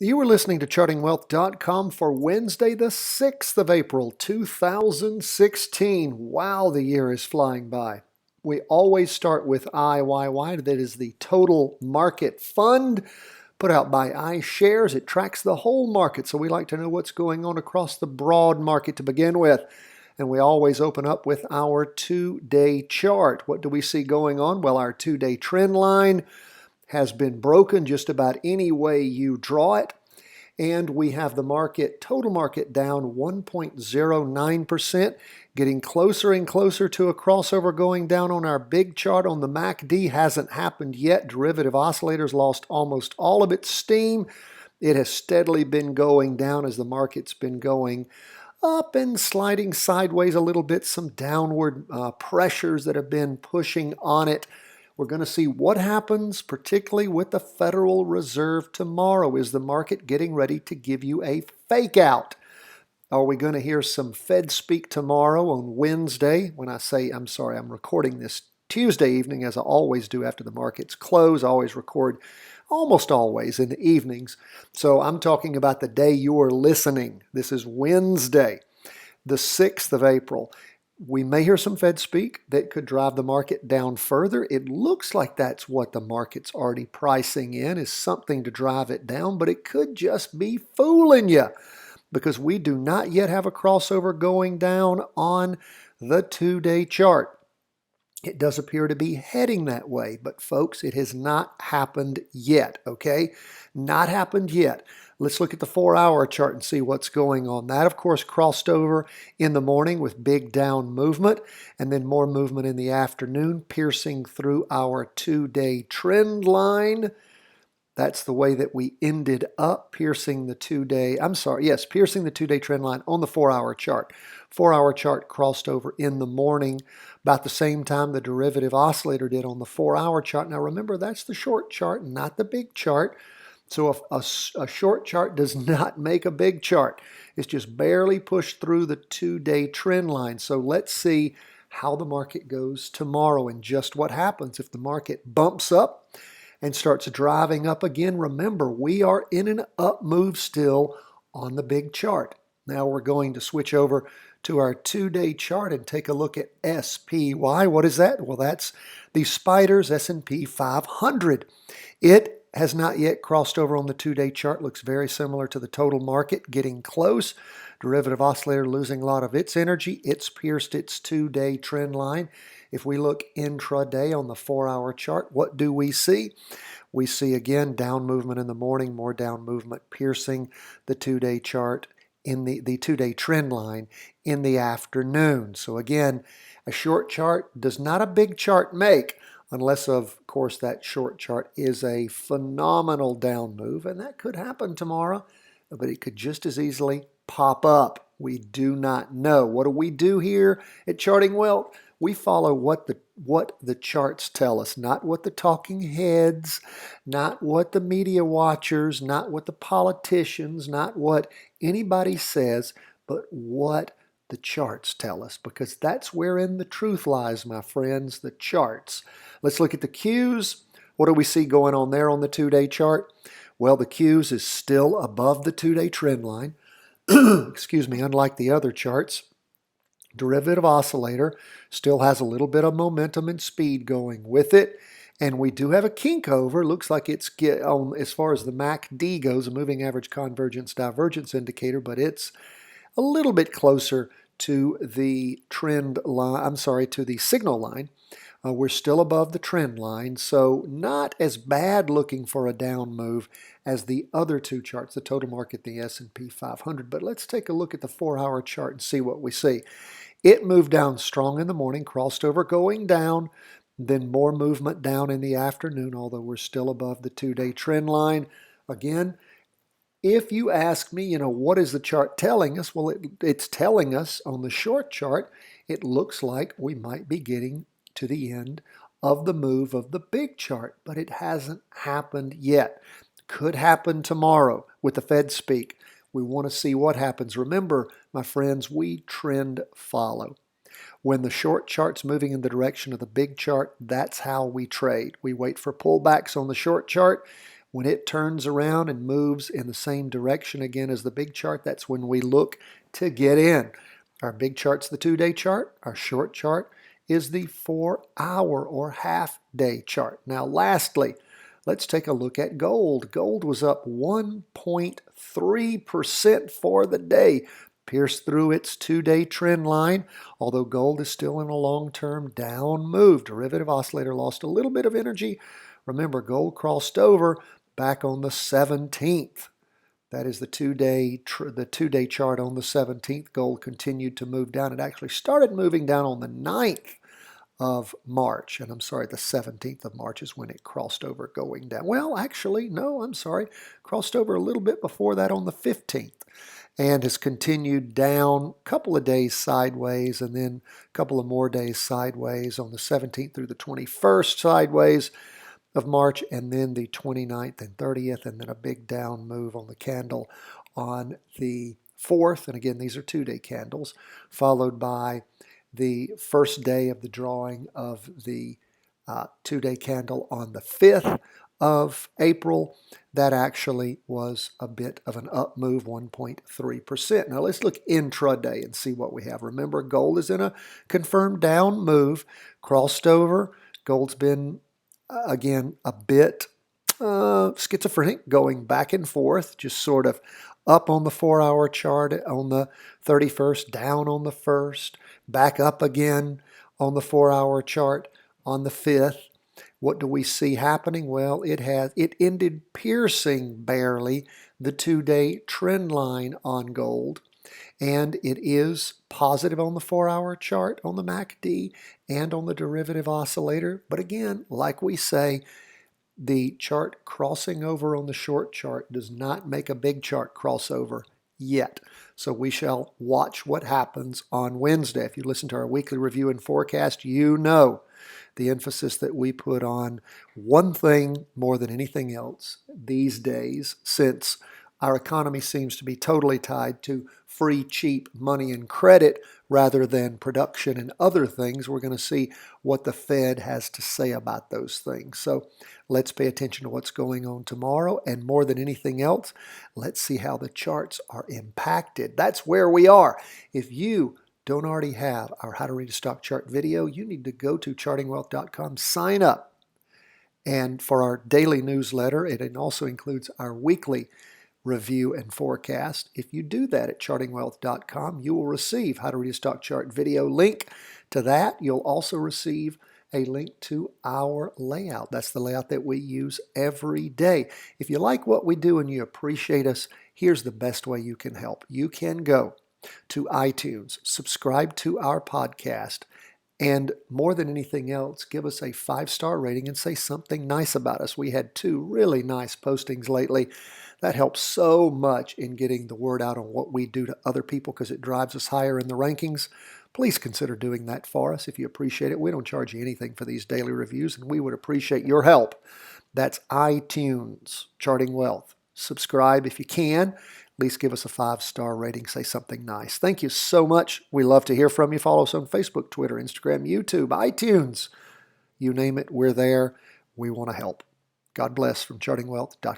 You were listening to chartingwealth.com for Wednesday, the 6th of April, 2016. Wow, the year is flying by. We always start with IYY, that is the total market fund put out by iShares. It tracks the whole market, so we like to know what's going on across the broad market to begin with. And we always open up with our two-day chart. What do we see going on? Well, our two-day trend line has been broken just about any way you draw it. And we have the market, total market down 1.09%, getting closer and closer to a crossover going down on our big chart on the MACD. Hasn't happened yet. Derivative oscillators lost almost all of its steam. It has steadily been going down as the market's been going up and sliding sideways a little bit. Some downward pressures that have been pushing on it. We're going to see what happens, particularly with the Federal Reserve tomorrow. Is the market getting ready to give you a fake out? Are we going to hear some Fed speak tomorrow on Wednesday? When I say, I'm recording this Tuesday evening, as I always do after the markets close. I always record almost always in the evenings. So I'm talking about the day you are listening. This is Wednesday, the 6th of April. We may hear some Fed speak that could drive the market down further. It looks like that's what the market's already pricing in, is something to drive it down, but it could just be fooling you because we do not yet have a crossover going down on the two-day chart. It does appear to be heading that way, but folks, it has not happened yet, okay? Not happened yet. Let's look at the 4-hour chart and see what's going on. That, of course, crossed over in the morning with big down movement and then more movement in the afternoon, piercing through our two-day trend line. That's the way that we ended up piercing the two-day trend line on the 4-hour chart. 4-hour chart crossed over in the morning about the same time the derivative oscillator did on the 4-hour chart. Now remember, that's the short chart, not the big chart. So if a short chart does not make a big chart. It's just barely pushed through the two-day trend line. So let's see how the market goes tomorrow and just what happens if the market bumps up and starts driving up again. Remember, we are in an up move still on the big chart. Now we're going to switch over to our two-day chart and take a look at SPY. What is that? Well, that's the Spiders S&P 500. It has not yet crossed over on the two-day chart. Looks very similar to the total market, getting close. Derivative oscillator losing a lot of its energy. It's pierced its two-day trend line. If we look intraday on the 4-hour chart, what do we see? We see, again, down movement in the morning, more down movement piercing the two-day chart in the two-day trend line in the afternoon. So again, a short chart does not a big chart make, unless, of course, that short chart is a phenomenal down move, and that could happen tomorrow, but it could just as easily pop up. We do not know. What do we do here at Charting Wealth? We follow what the charts tell us, not what the talking heads, not what the media watchers, not what the politicians, not what anybody says, but what the charts tell us, because that's wherein the truth lies, my friends, the charts. Let's look at the Qs. What do we see going on there on the two-day chart? Well, the Qs is still above the two-day trend line. Excuse me, unlike the other charts. Derivative oscillator still has a little bit of momentum and speed going with it. And we do have a kink over. Looks like it's as far as the MACD goes, a moving average convergence divergence indicator, but it's a little bit closer to the trend line, to the signal line. We're still above the trend line, so not as bad looking for a down move as the other two charts, the total market, the S&P 500. But let's take a look at the 4-hour chart and see what we see. It moved down strong in the morning, crossed over going down, then more movement down in the afternoon, although we're still above the two-day trend line. Again, if you ask me, what is the chart telling us? Well, it's telling us on the short chart, it looks like we might be getting to the end of the move of the big chart, but it hasn't happened yet. Could happen tomorrow with the Fed speak. We want to see what happens. Remember, my friends, we trend follow. When the short chart's moving in the direction of the big chart, that's how we trade. We wait for pullbacks on the short chart. When it turns around and moves in the same direction again as the big chart, that's when we look to get in. Our big chart's the 2-day chart. Our short chart is the 4-hour or half-day chart. Now, lastly, let's take a look at gold. Gold was up 1.3% for the day, pierced through its 2-day trend line, although gold is still in a long-term down move. Derivative oscillator lost a little bit of energy. Remember, gold crossed over back on the 17th. That is the 2-day chart on the 17th. Gold continued to move down. It actually started moving down on the 9th of March. And I'm sorry, the 17th of March is when it crossed over going down. Well, actually, no, I'm sorry. Crossed over a little bit before that on the 15th and has continued down a couple of days sideways and then a couple of more days sideways on the 17th through the 21st sideways of March, and then the 29th and 30th, and then a big down move on the candle on the 4th. And again, these are 2-day candles, followed by the first day of the drawing of the 2-day candle on the 5th of April. That actually was a bit of an up move, 1.3%. Now let's look intraday and see what we have. Remember, gold is in a confirmed down move, crossed over. Gold's been again, a bit schizophrenic, going back and forth, just sort of up on the 4-hour chart on the 31st, down on the 1st, back up again on the 4-hour chart on the 5th. What do we see happening? Well, it ended piercing barely the 2-day trend line on gold. And it is positive on the 4-hour chart on the MACD and on the derivative oscillator. But again, like we say, the chart crossing over on the short chart does not make a big chart crossover yet. So we shall watch what happens on Wednesday. If you listen to our weekly review and forecast, you know the emphasis that we put on one thing more than anything else these days, since our economy seems to be totally tied to free, cheap money and credit rather than production and other things. We're going to see what the Fed has to say about those things. So let's pay attention to what's going on tomorrow. And more than anything else, let's see how the charts are impacted. That's where we are. If you don't already have our How to Read a Stock Chart video, you need to go to chartingwealth.com, sign up. And for our daily newsletter, it also includes our weekly review and forecast. If you do that at chartingwealth.com, you will receive How to Read a Stock Chart video link to that. You'll also receive a link to our layout. That's the layout that we use every day. If you like what we do and you appreciate us, here's the best way you can help. You can go to iTunes, subscribe to our podcast, and more than anything else, give us a 5-star rating and say something nice about us. We had 2 really nice postings lately. That helps so much in getting the word out on what we do to other people because it drives us higher in the rankings. Please consider doing that for us if you appreciate it. We don't charge you anything for these daily reviews, and we would appreciate your help. That's iTunes, Charting Wealth. Subscribe if you can. At least give us a 5-star rating. Say something nice. Thank you so much. We love to hear from you. Follow us on Facebook, Twitter, Instagram, YouTube, iTunes. You name it, we're there. We want to help. God bless from chartingwealth.com.